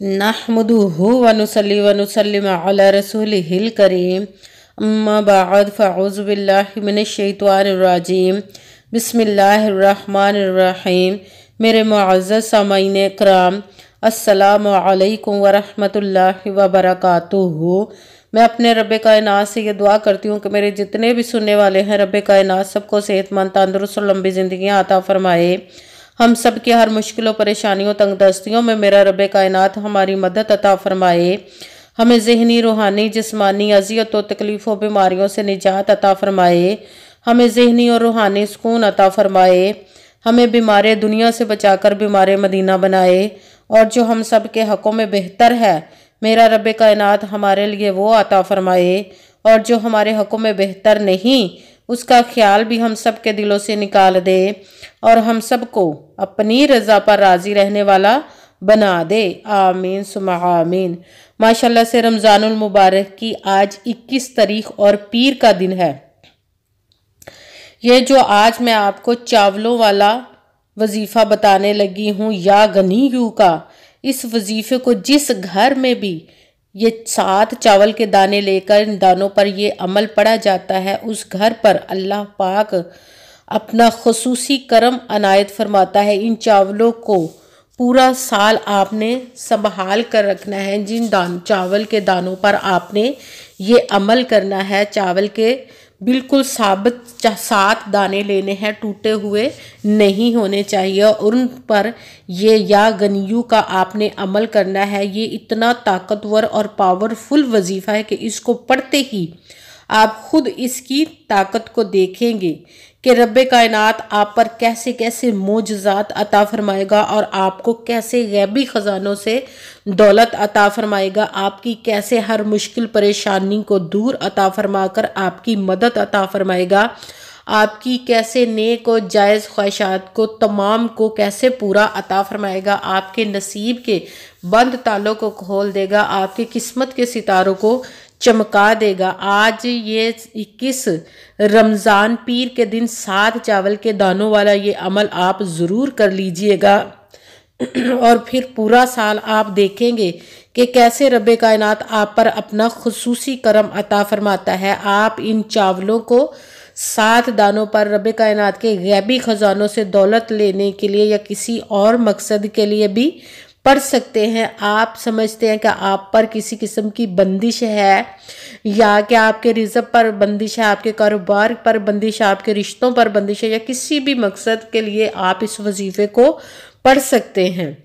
नहमदुहु व नुसल्ली व नुसल्लिम अला रसूलिहिल करीम अम्मा बाद फ़अऊज़ु बिल्लाहि मिनश शैतानिर रजीम बिस्मिल्लाहिर्रहमानिर रहीम। मेरे मुअज़्ज़ज़ सामाईन इकराम, अस्सलामु अलैकुम व रहमतुल्लाहि व बरकातुहू। मैं अपने रब कायनात से ये दुआ करती हूँ कि मेरे जितने भी सुनने वाले हैं, रब कायनात सबको सेहतमंद, तंदुरुस्त और लंबी ज़िंदगियाँ अता फ़रमाए। हम सब की हर मुश्किलों, परेशानियों, तंगदस्तियों में मेरा रब कायनात हमारी मदद अता फ़रमाए। हमें ज़हनी, रूहानी, जिस्मानी अज़ियतों, तकलीफ़ों, बीमारियों से निजात अता फ़रमाए। हमें ज़हनी और रूहानी सुकून अता फ़रमाए। हमें बीमार दुनिया से बचाकर बीमार मदीना बनाए। और जो हम सब के हक़ों में बेहतर है, मेरा रब कायनात हमारे लिए वो अता फ़रमाए। और जो हमारे हक़ों में बेहतर नहीं, उसका ख्याल भी हम सब के दिलों से निकाल दे और हम सब को अपनी रज़ा पर राज़ी रहने वाला बना दे। आमीन सुम्मा आमीन। माशाल्लाह से रमज़ानुल मुबारक की आज 21 तारीख और पीर का दिन है। ये जो आज मैं आपको चावलों वाला वजीफ़ा बताने लगी हूँ, या गनीयू का, इस वजीफ़े को जिस घर में भी ये 7 चावल के दाने लेकर इन दानों पर ये अमल पड़ा जाता है, उस घर पर अल्लाह पाक अपना खुसूसी करम अनायत फरमाता है। इन चावलों को पूरा साल आपने संभाल कर रखना है। जिन चावल के दानों पर आपने ये अमल करना है, चावल के बिल्कुल साबित 7 दाने लेने हैं, टूटे हुए नहीं होने चाहिए। और उन पर ये या गनियू का आपने अमल करना है। ये इतना ताकतवर और पावरफुल वजीफ़ा है कि इसको पढ़ते ही आप खुद इसकी ताकत को देखेंगे कि रब्बे कायनात आप पर कैसे कैसे मोजज़ात अता फरमाएगा और आपको कैसे गैबी ख़जानों से दौलत अता फरमाएगा। आपकी कैसे हर मुश्किल परेशानी को दूर अता फरमाकर आपकी मदद अता फरमाएगा। आपकी कैसे नेक और जायज़ ख्वाहिशात को तमाम को कैसे पूरा अता फरमाएगा। आपके नसीब के बंद तालों को खोल देगा, आपकी किस्मत के सितारों को चमका देगा। आज ये 21 रमज़ान पीर के दिन 7 चावल के दानों वाला ये अमल आप ज़रूर कर लीजिएगा और फिर पूरा साल आप देखेंगे कि कैसे रब्बे कायनात आप पर अपना खुसूसी करम अता फरमाता है। आप इन चावलों को 7 दानों पर रब्बे कायनात के गैबी ख़जानों से दौलत लेने के लिए या किसी और मकसद के लिए भी पढ़ सकते हैं। आप समझते हैं कि आप पर किसी किस्म की बंदिश है, या कि आपके रिज़्क़ पर बंदिश है, आपके कारोबार पर बंदिश है, आपके रिश्तों पर बंदिश है, या किसी भी मकसद के लिए आप इस वजीफ़े को पढ़ सकते हैं।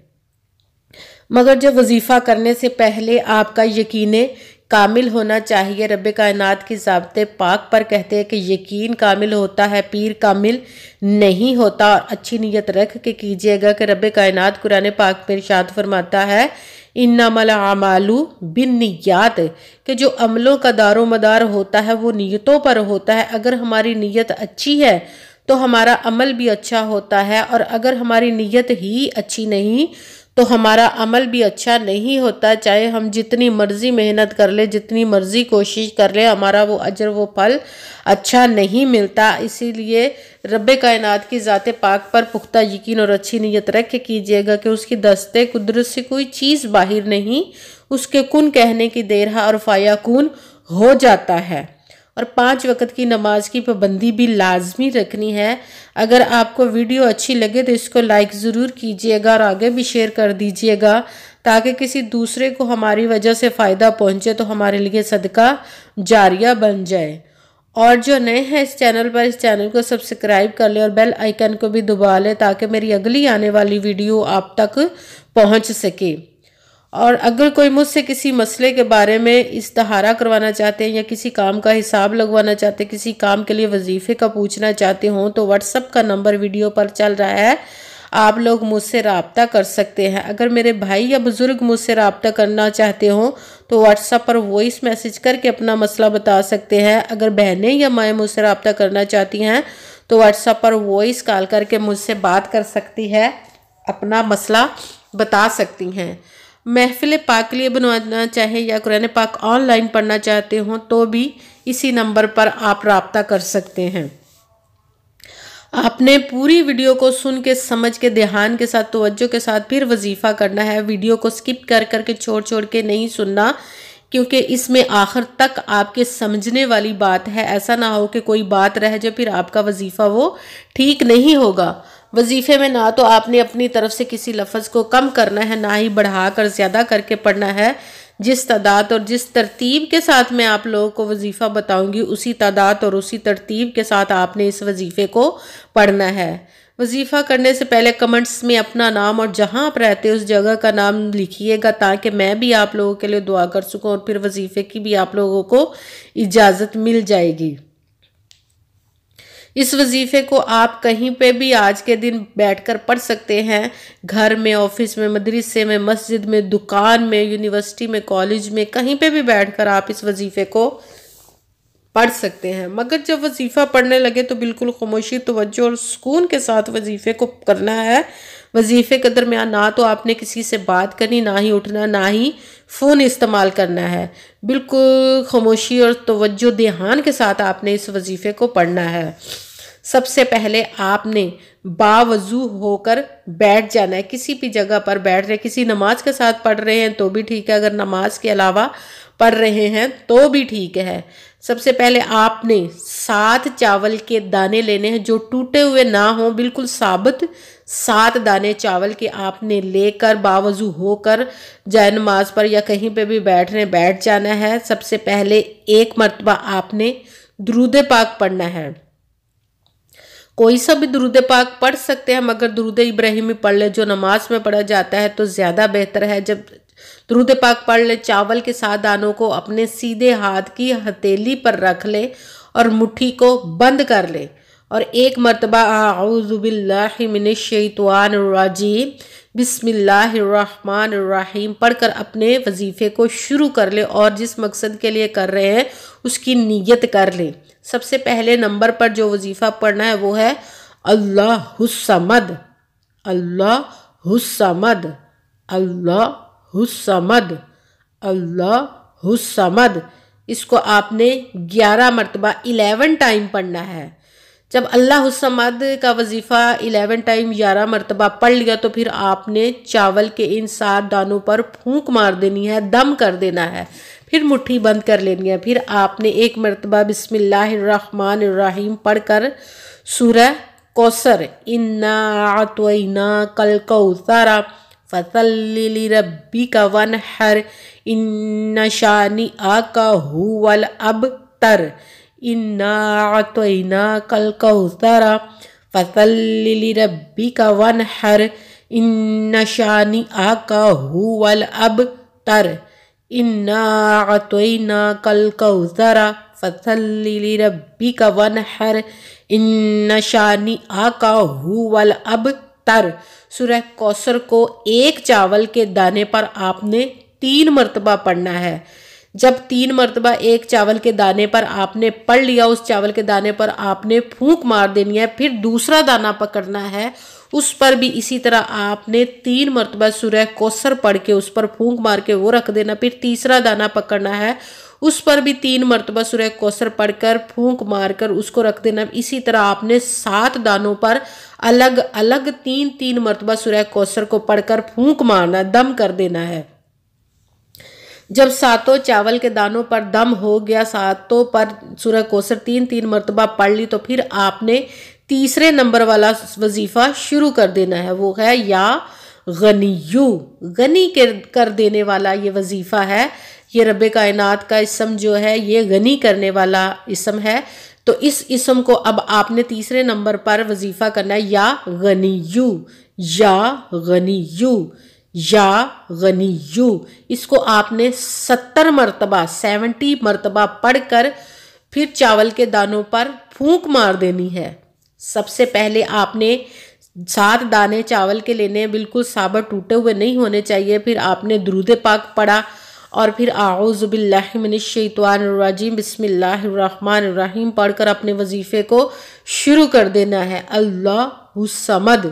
मगर जब वजीफ़ा करने से पहले आपका यकीन कामिल होना चाहिए। रब्बे कायनात की ज़ाब्ते पाक पर कहते हैं कि यकीन कामिल होता है, पीर कामिल नहीं होता। और अच्छी नीयत रख के कीजिएगा कि रब्बे कायनात कुरान पाक में इरशाद फरमाता है, इन्नमल आमालू बिन्नियात, कि जो अमलों का दारो मदार होता है वो नीयतों पर होता है। अगर हमारी नीयत अच्छी है तो हमारा अमल भी अच्छा होता है, और अगर हमारी नीयत ही अच्छी नहीं तो हमारा अमल भी अच्छा नहीं होता। चाहे हम जितनी मर्जी मेहनत कर ले, जितनी मर्जी कोशिश कर ले, हमारा वो अजर, वो फल अच्छा नहीं मिलता। इसीलिए रब्बे कायनात की ज़ाते पाक पर पुख्ता यकीन और अच्छी नीयत रख के कीजिएगा कि उसकी दस्ते कुदरत से कोई चीज़ बाहर नहीं, उसके कुन कहने की देर है और फायाकुन हो जाता है। और 5 वक़्त की नमाज की पाबंदी भी लाजमी रखनी है। अगर आपको वीडियो अच्छी लगे तो इसको लाइक ज़रूर कीजिएगा और आगे भी शेयर कर दीजिएगा, ताकि किसी दूसरे को हमारी वजह से फ़ायदा पहुंचे तो हमारे लिए सदका जारिया बन जाए। और जो नए हैं इस चैनल पर, इस चैनल को सब्सक्राइब कर ले और बेल आइकन को भी दबा ले, ताकि मेरी अगली आने वाली वीडियो आप तक पहुँच सके। और अगर कोई मुझसे किसी मसले के बारे में इस्तिहारा करवाना चाहते हैं, या किसी काम का हिसाब लगवाना चाहते हैं, किसी काम के लिए वजीफ़े का पूछना चाहते हों, तो व्हाट्सअप का नंबर वीडियो पर चल रहा है, आप लोग मुझसे रब्ता कर सकते हैं। अगर मेरे भाई या बुज़ुर्ग मुझसे रब्ता करना चाहते हों तो व्हाट्सअप पर वॉइस मैसेज करके अपना मसला बता सकते हैं। अगर बहनें या माएँ मुझसे रब्ता करना चाहती हैं तो व्हाट्सअप पर वॉइस कॉल करके मुझसे बात कर सकती है, अपना मसला बता सकती हैं। महफिल पाक के लिए बनवाना चाहे या कुरान पाक ऑनलाइन पढ़ना चाहते हो तो भी इसी नंबर पर आप रब्ता कर सकते हैं। آپ نے پوری ویڈیو کو سن کے سمجھ کے دھیان کے ساتھ توجہ کے ساتھ پھر وظیفہ کرنا ہے. ویڈیو کو سکپ کر کر کے چھوڑ کے نہیں سننا، کیونکہ اس میں آخر تک آپ کے سمجھنے والی بات ہے. ایسا نہ ہو کہ کوئی بات رہ جائے پھر آپ کا وظیفہ وہ ٹھیک نہیں ہوگا. وظیفے میں نہ تو آپ نے اپنی طرف سے کسی لفظ کو کم کرنا ہے، نہ ہی بڑھا کر زیادہ کر کے پڑھنا ہے. جس تعداد اور جس ترتیب کے ساتھ میں آپ لوگوں کو وظیفہ بتاؤں گی، اسی تعداد اور اسی ترتیب کے ساتھ آپ نے اس وظیفے کو پڑھنا ہے. وظیفہ کرنے سے پہلے کمنٹس میں اپنا نام اور جہاں آپ رہتے اس جگہ کا نام لکھیے گا، تاکہ میں بھی آپ لوگوں کے لیے دعا کر سکوں اور پھر وظیفے کی بھی آپ لوگوں کو اجازت مل جائے گی. اس وظیفے کو آپ کہیں پہ بھی آج کے دن بیٹھ کر پڑھ سکتے ہیں، گھر میں، آفس میں، مدرسے میں، مسجد میں، دکان میں، یونیورسٹی میں، کالج میں، کہیں پہ بھی بیٹھ کر آپ اس وظیفے کو پڑھ سکتے ہیں. مگر جب وظیفہ پڑھنے لگے تو بالکل خاموشی، توجہ اور سکون کے ساتھ وظیفے کو کرنا ہے. وظیفے کے درمیان نہ تو آپ نے کسی سے بات کرنی، نہ ہی اٹھنا، نہ ہی فون استعمال کرنا ہے. بالکل خاموشی اور توجہ دھیان کے ساتھ آپ نے اس وظیفے کو پڑھنا ہے. سب سے پہلے آپ نے باوضو ہو کر بیٹھ جانا ہے. کسی بھی جگہ پر بیٹھ رہے، کسی نماز کے ساتھ پڑھ رہے ہیں تو بھی ٹھیک ہے، اگر نماز کے علاوہ پڑھ رہے ہیں تو بھی ٹھیک ہے. سب سے پہلے آپ نے 7 چاول کے دانے لینے ہیں جو ٹوٹے ہوئے نہ ہوں، بالکل ثابت 7 دانے چاول کے آپ نے لے کر باوضو ہو کر جائے نماز پر یا کہیں پہ بھی بیٹھ جانا ہے. سب سے پہلے 1 مرتبہ آپ نے درود پاک پڑھنا ہے. کوئی سا بھی درود پاک پڑھ سکتے ہیں، مگر درود ابراہیمی پڑھ لے جو نماز میں پڑھا جاتا ہے تو زیادہ بہتر ہے. جب درود پاک پڑھ لے، چاول کے 7 دانوں کو اپنے سیدھے ہاتھ کی ہتھیلی پر رکھ لے اور مٹھی کو بند کر لے اور 1 مرتبہ اعوذ باللہ من الشیطان الرجیم بسم اللہ الرحمن الرحیم پڑھ کر اپنے وظیفے کو شروع کر لے اور جس مقصد کے لیے کر رہے ہیں اس کی نیت کر لے. سب سے پہلے نمبر پر جو وظیفہ پڑھنا ہے وہ ہے اللہ الصمد، اللہ الصمد، اللہ الصمد، اللہ الصمد. اس کو آپ نے 11 مرتبہ 11 ٹائم پڑھنا ہے. جب اللہ الصمد کا وظیفہ 11 ٹائم 11 مرتبہ پڑھ لیا تو پھر آپ نے چاول کے ان 7 دانوں پر پھونک مار دینی ہے، دم کر دینا ہے، پھر مٹھی بند کر لینی ہے. پھر آپ نے 1 مرتبہ بسم اللہ الرحمن الرحیم پڑھ کر سورہ کوثر انا اعطیناک الکوثر فصلی لربک وانحر ان شانئک هو الابتر، انا اعطیناک الکوثر فصلی لربک وانحر ان شانئک هو الابتر، انا اعطیناک الکوثر فصلی لربک وانحر ان شانئک هو الابتر. سورہ کوثر کو 1 چاول کے دانے پر آپ نے 3 مرتبہ پڑھنا ہے. جب 3 مرتبہ 1 چاول کے دانے پر آپ نے پڑھ لیا، اس چاول کے دانے پر آپ نے پھونک مار دینی ہے. پھر دوسرا دانہ پکڑنا ہے، اس پر بھی اسی طرح آپ نے 3 مرتبہ سورہ کوثر پڑھ کے اس پر پھونک مار کے وہ رکھ دینا. پھر تیسرا دانہ پکڑنا ہے، اس پر بھی 3 مرتبہ سورہ کوثر پڑھ کر پھونک مار کر اس کو رکھ دینا. اسی طرح آپ نے 7 دانوں پر الگ الگ 3 مرتبہ سورہ کوثر کو پڑھ کر پھونک مارنا، دم کر دینا ہے. جب 7 چاول کے دانوں پر دم ہو گیا، 7 پر سورہ کوثر 3 مرتبہ پڑھ لی، تو پھر آپ نے تیسرے نمبر والا وظیفہ شروع کر دینا ہے. وہ ہے یا غنیو، غنی کر دینے والا یہ وظیفہ ہے. یہ رب کائنات کا اسم جو ہے یہ غنی کرنے والا اسم ہے. تو اس اسم کو اب آپ نے تیسرے نمبر پر وظیفہ کرنا ہے یا غنیو، یا غنیو، یا غنیو. اس کو آپ نے 70 مرتبہ پڑھ کر پھر چاول کے دانوں پر پھونک مار دینی ہے. سب سے پہلے آپ نے 7 دانے چاول کے لینے ہیں، بالکل ثابت ٹوٹے ہوئے نہیں ہونے چاہیے. پھر آپ نے درود پاک پڑھا اور پھر اعوذ باللہ من الشیطان الرجیم بسم اللہ الرحمن الرحیم پڑھ کر اپنے وظیفے کو شروع کر دینا ہے. اللہ الصمد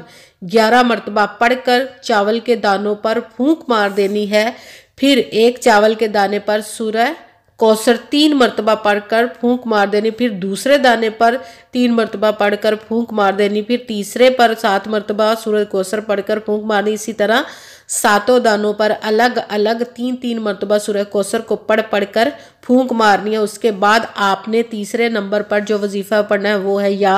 11 مرتبہ پڑھ کر چاول کے دانوں پر پھونک مار دینی ہے. پھر 1 چاول کے دانے پر سورہ कोसर 3 मरतबा पढ़कर फूंक मार देनी, फिर दूसरे दाने पर 3 मरतबा पढ़कर फूंक मार देनी, फिर तीसरे पर 7 मरतबा सूरह कोसर पढ़कर फूंक मारनी। इसी तरह सातों दानों पर अलग अलग 3-3 मरतबा सूरह कोसर को पढ़ कर फूंक मारनी है। उसके बाद आपने तीसरे नंबर पर जो वजीफा पढ़ना है वो है या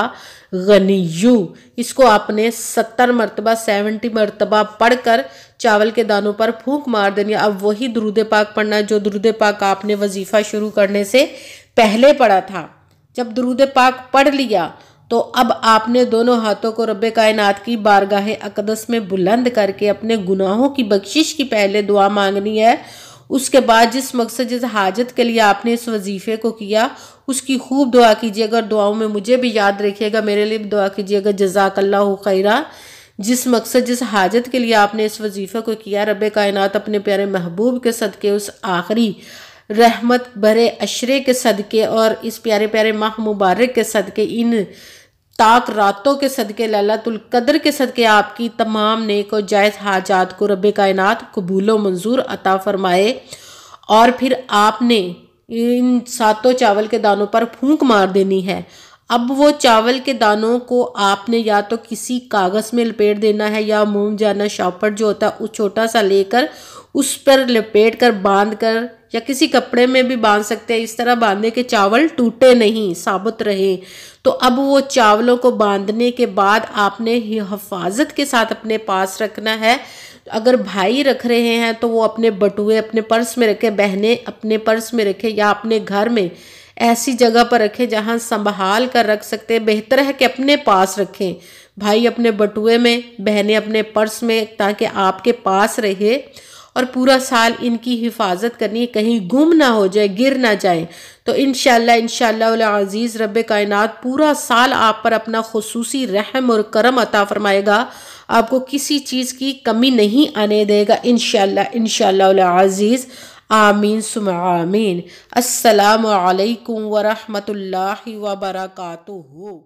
गनियू। इसको आपने 70 मरतबा 70 मरतबा पढ़कर चावल के दानों पर फूंक मार देनी। अब वही दुरूद पाक पढ़ना है जो दुरूद पाक आपने वजीफा शुरू करने से पहले पढ़ा था। जब दुरूद पाक पढ़ लिया तो अब आपने दोनों हाथों को रब्बे कायनात की बारगाह अक़दस में बुलंद करके अपने गुनाहों की बख्शिश की पहले दुआ मांगनी है। उसके बाद जिस मकसद जिस हाजत के लिए आपने इस वजीफे को किया उसकी खूब दुआ कीजिएगा। दुआओं में मुझे भी याद रखिएगा, मेरे लिए भी दुआ कीजिएगा। जज़ाकल्लाहु खैरा। जिस मकसद जिस हाजत के लिए आपने इस वजीफे को किया, रब्बे कायनात अपने प्यारे महबूब के सदके उस आखिरी रहमत भरे अशरे के सदके और इस प्यारे प्यारे माह मुबारक के सदके, इन ताक रातों के सदके, लैलतुल कद्र के सदके आपकी तमाम नेक और जायज़ हाजात को रब्बे कायनात कबूल व मंजूर अता फरमाए। और फिर आपने इन सातों चावल के दानों पर फूंक मार देनी है। अब वो चावल के दानों को आपने या तो किसी कागज़ में लपेट देना है या मोम जाना शॉपर जो होता है उस छोटा सा लेकर उस पर लपेट कर बांध कर, या किसी कपड़े में भी बांध सकते हैं। इस तरह बांधने के चावल टूटे नहीं, साबुत रहे। तो अब वो चावलों को बांधने के बाद आपने हिफाजत के साथ अपने पास रखना है। अगर भाई रख रहे हैं तो वो अपने बटुए अपने पर्स में रखे, बहनें अपने पर्स में रखे या अपने घर में ऐसी जगह पर रखें जहां संभाल कर रख सकते हैं। बेहतर है कि अपने पास रखें, भाई अपने बटुए में, बहनें अपने पर्स में, ताकि आपके पास रहे। और पूरा साल इनकी हिफाजत करनी है, कहीं गुम ना हो जाए, गिर ना जाए। तो इंशाअल्लाह अज़ीज़ रब्बे कायनात पूरा साल आप पर अपना खुसूसी रहम और करम अता फरमाएगा, आपको किसी चीज़ की कमी नहीं आने देगा इंशाअल्लाह अज़ीज़। आमीन सुम्मा आमीन। अस्सलामु अलैकुम व रहमतुल्लाहि व बरकातुहू।